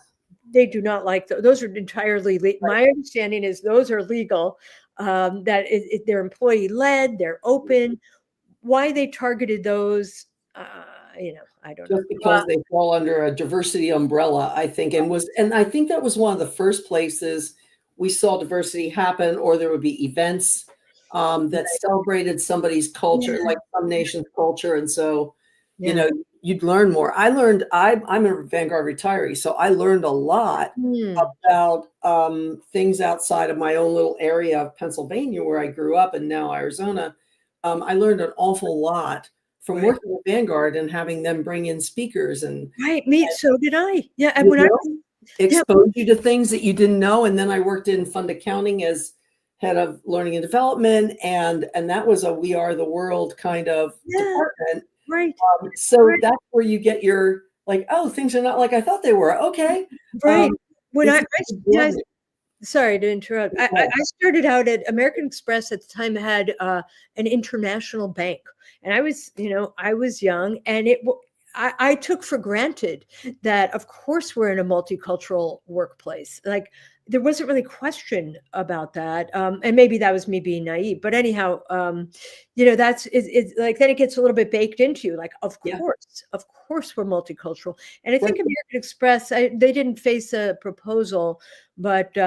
They do not like those. Are entirely legal. My understanding is those are legal, that they're employee led, they're open. Why they targeted those, I don't know. Just because they fall under a diversity umbrella, I think, and I think that was one of the first places we saw diversity happen, or there would be events that celebrated somebody's culture, like some nation's culture. And so you Yeah. know, you'd learn more. I'm a Vanguard retiree, so I learned a lot about things outside of my own little area of Pennsylvania where I grew up and now Arizona. I learned an awful lot from Right. working with Vanguard and having them bring in speakers and, Right. Me. So did I. Yeah. And you when I know, yeah. expose you to things that you didn't know. And then I worked in fund accounting as head of learning and development, and that was a We Are the World kind of Yeah. department. Right. So Right. that's where you get your like, oh, things are not like I thought they were. Okay. Right. Um, When it's I, a I good yeah, blend. sorry to interrupt. I started out at American Express at the time had an international bank, and I was young, and I took for granted that, of course, we're in a multicultural workplace. Like there wasn't really question about that, and maybe that was me being naive. But anyhow, it's like then it gets a little bit baked into you. Like, Yeah. of course, we're multicultural. And I Right. think American Express, they didn't face a proposal, but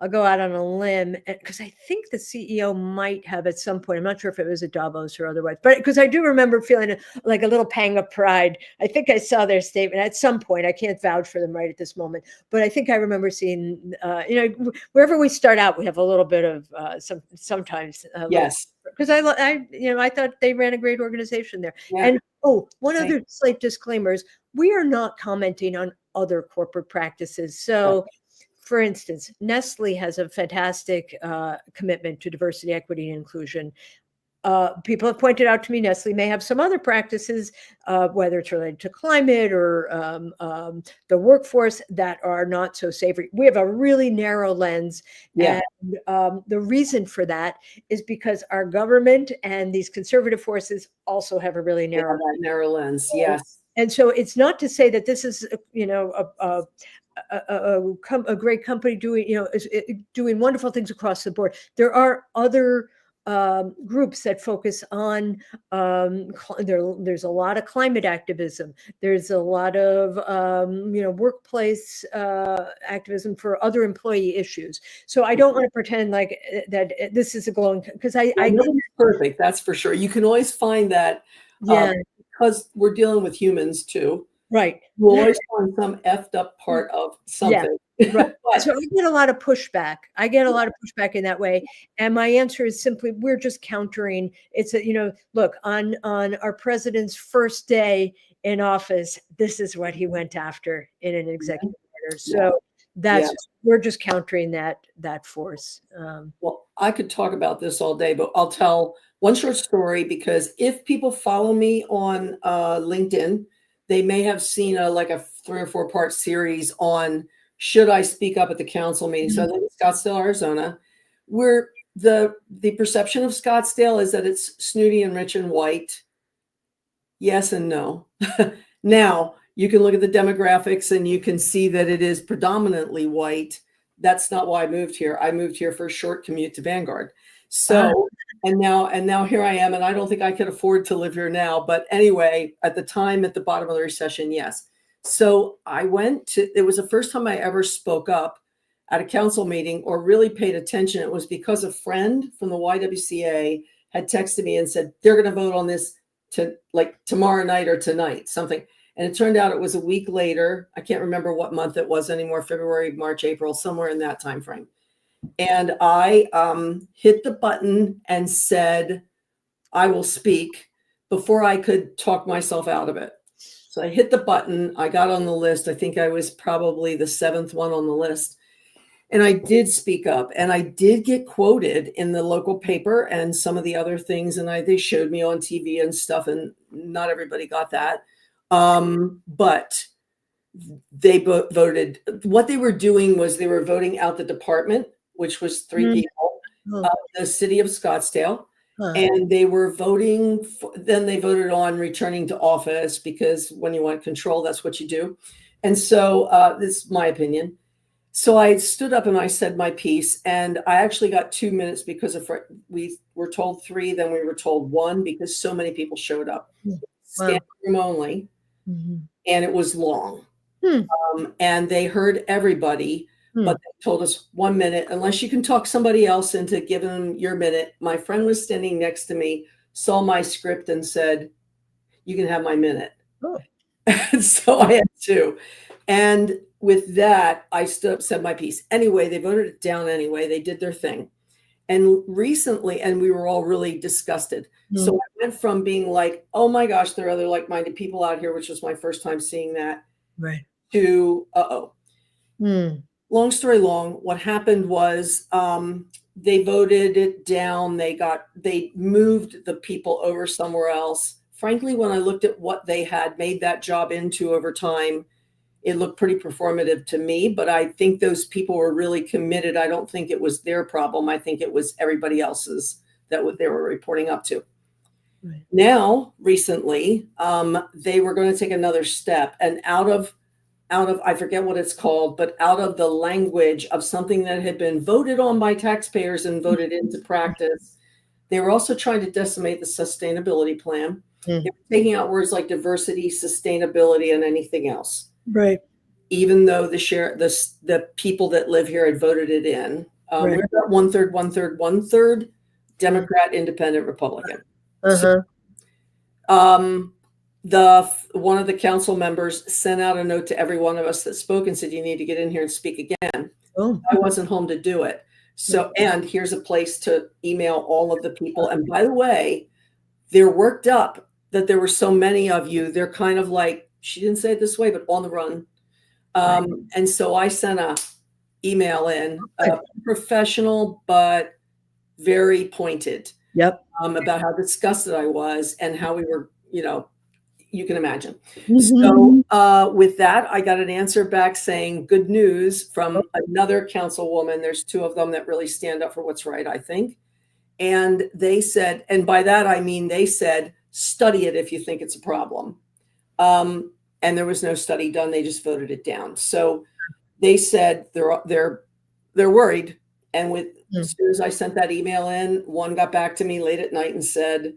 I'll go out on a limb because I think the CEO might have at some point. I'm not sure if it was at Davos or otherwise, but because I do remember feeling like a little pang of pride. I think I saw their statement at some point. I can't vouch for them right at this moment, but I think I remember seeing, wherever we start out, we have a little bit of sometimes a little, Yes. because I thought they ran a great organization there. Yeah. And one Same. other slight disclaimer is we are not commenting on other corporate practices. So, for instance, Nestle has a fantastic commitment to diversity, equity, and inclusion. People have pointed out to me Nestle may have some other practices, whether it's related to climate or the workforce, that are not so savory. We have a really narrow lens. Yeah. And the reason for that is because our government and these conservative forces also have a really Yeah, narrow that narrow lens. lens. Yes. And so it's not to say that this is, a great company doing wonderful things across the board. There are other groups that focus on there's a lot of climate activism. There's a lot of workplace activism for other employee issues. So I don't want to pretend like that this is a glowing, because Nobody's perfect. That's for sure. You can always find that yeah, because we're dealing with humans too. right. You'll always find some effed up part of Yeah. something. Right. But So I get a lot of pushback. I get a lot of pushback in that way. And my answer is simply, we're just countering. It's look, on our president's first day in office, this is what he went after in an executive order. So yeah. we're just countering that force. Well, I could talk about this all day, but I'll tell one short story because if people follow me on LinkedIn, they may have seen a 3 or 4 part series on should I speak up at the council meeting. So I live in Scottsdale, Arizona, where the perception of Scottsdale is that it's snooty and rich and white. Yes and no. Now, you can look at the demographics and you can see that it is predominantly white. That's not why I moved here. I moved here for a short commute to Vanguard. So, and now here I am, and I don't think I could afford to live here now. But anyway, at the time, at the bottom of the recession, yes. So it was the first time I ever spoke up at a council meeting or really paid attention. It was because a friend from the YWCA had texted me and said, they're going to vote on this tomorrow night or tonight, something. And it turned out it was a week later. I can't remember what month it was anymore, February, March, April, somewhere in that time frame. And I hit the button and said, I will speak before I could talk myself out of it. So I hit the button. I got on the list. I think I was probably the 7th one on the list. And I did speak up, and I did get quoted in the local paper and some of the other things. And they showed me on TV and stuff, and not everybody got that. But they voted. What they were doing was they were voting out the department, which was 3 people, the city of Scottsdale. And they were voting. Then they voted on returning to office, because when you want control, that's what you do. And so this is my opinion. So I stood up and I said my piece, and I actually got 2 minutes because we were told 3, then we were told 1 because so many people showed up. Standing room only, and it was long. And they heard everybody, but they told us 1 minute, unless you can talk somebody else into giving them your minute. My friend was standing next to me, saw my script and said, you can have my minute. Oh. So I had two. And with that, I stood up, said my piece. Anyway, they voted it down anyway. They did their thing. And recently, and we were all really disgusted. So I went from being like, oh my gosh, there are other like-minded people out here, which was my first time seeing that, Right. to uh-oh. Long story long, what happened was they voted it down. They moved the people over somewhere else. Frankly, when I looked at what they had made that job into over time, it looked pretty performative to me, but I think those people were really committed. I don't think it was their problem. I think it was everybody else's that they were reporting up to. Right. Now, recently, they were going to take another step, and out of I forget what it's called, but out of the language of something that had been voted on by taxpayers and voted into practice, they were also trying to decimate the sustainability plan. They were taking out words like diversity, sustainability, and anything else. Right. Even though the people that live here had voted it in. Right. We're about one third Democrat, Independent, Republican. So, one of the council members sent out a note to every one of us that spoke and said, you need to get in here and speak again. Oh. I wasn't home to do it. So, and here's a place to email all of the people. And by the way, they're worked up that there were so many of you. They're kind of like, she didn't say it this way, but on the run. And so I sent a email in, professional, but very pointed. Yep. About how disgusted I was and how we were, you can imagine. So with that, I got an answer back saying good news from another councilwoman. There's two of them that really stand up for what's right, I think. And they said, and by that, I mean, they said, study it if you think it's a problem. And there was no study done. They just voted it down. So they said they're worried. And as soon as I sent that email in, one got back to me late at night and said,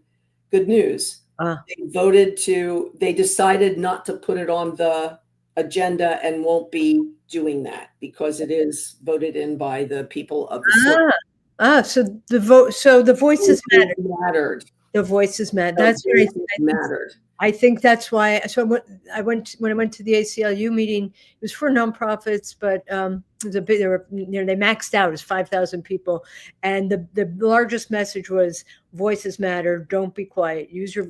good news. They decided not to put it on the agenda and won't be doing that because it is voted in by the people of the so the voices mattered. The voices mattered. That's right. Mattered. I think that's why. So when I went to the ACLU meeting, it was for nonprofits, but it was a bit. They maxed out as 5,000 people, and the largest message was voices matter. Don't be quiet. Use your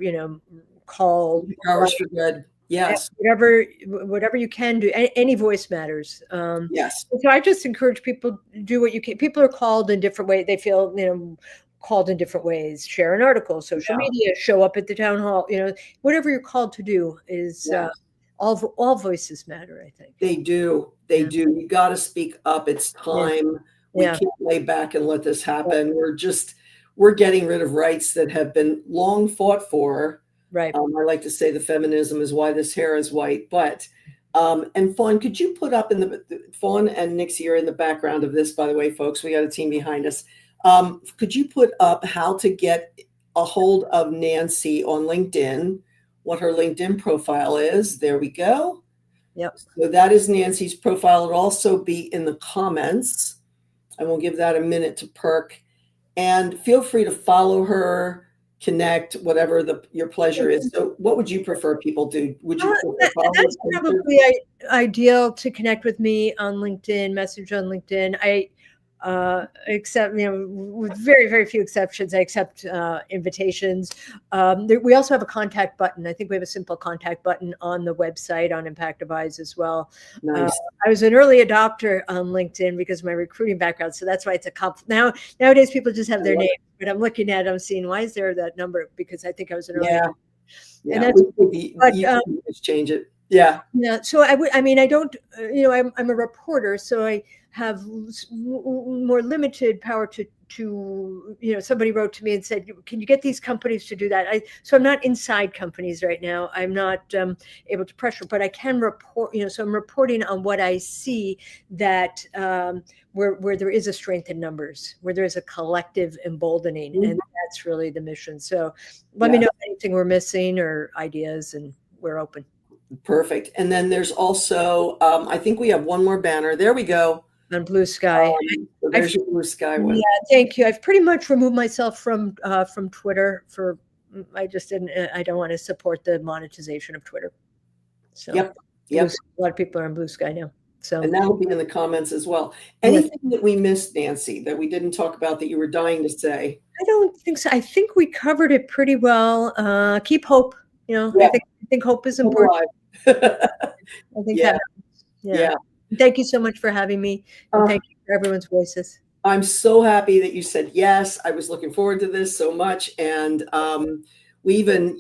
call. Powers for good. Yes. Whatever you can do. Any voice matters. Yes. So I just encourage people to do what you can. People are called in different ways. They feel called in different ways. Share an article, social media, show up at the town hall. Whatever you're called to do is all voices matter. I think they do. They do. You got to speak up. It's time. We can't lay back and let this happen. We're getting rid of rights that have been long fought for. Right. I like to say the feminism is why this hair is white. But and Fawn, could you put up Fawn and Nixie are in the background of this, by the way, folks. We got a team behind us. Could you put up how to get a hold of Nancy on LinkedIn, what her LinkedIn profile is? There we go. Yep. So that is Nancy's profile. It'll also be in the comments. I will give that a minute to perk. And feel free to follow her, connect, whatever your pleasure is. So what would you prefer people do? Would you that's probably ideal to connect with me on LinkedIn, message on LinkedIn. Except, with very, very few exceptions, I accept invitations. We also have a contact button. I think we have a simple contact button on the website on Impactivize as well. Nice. I was an early adopter on LinkedIn because of my recruiting background. So that's why it's nowadays people just have their name, but I'm looking at it, I'm seeing, why is there that number? Because I think I was an early adopter. Yeah, and that's, change it. Yeah. Yeah. So I don't, I'm a reporter, so I have more limited power to somebody wrote to me and said, can you get these companies to do that? So I'm not inside companies right now. I'm not able to pressure, but I can report, so I'm reporting on what I see that where there is a strength in numbers, where there is a collective emboldening. Mm-hmm. And that's really the mission. So let me know anything we're missing or ideas, and we're open. Perfect. And then there's also, I think we have one more banner. There we go. On Blue Sky. So there's your Blue Sky one. Yeah, thank you. I've pretty much removed myself from Twitter for I just didn't. I don't want to support the monetization of Twitter. So Yep. Yep. A lot of people are in Blue Sky now. So And that'll be in the comments as well. Yes. Anything that we missed, Nancy, that we didn't talk about that you were dying to say? I don't think so. I think we covered it pretty well. Keep hope. Yeah. I think hope is important. I think Yeah. that matters. Yeah. Thank you so much for having me. And thank you for everyone's voices. I'm so happy that you said yes. I was looking forward to this so much. And we even,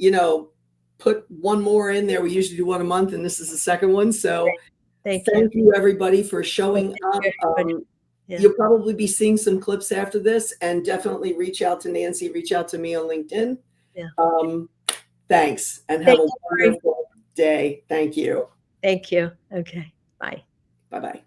put one more in there. We usually do one a month, and this is the second one. So Thank you, everybody, for showing up. You'll probably be seeing some clips after this, and definitely reach out to Nancy, reach out to me on LinkedIn. Yeah. Thanks, and have a wonderful day. Thank you. Thank you. Okay. Bye. Bye-bye.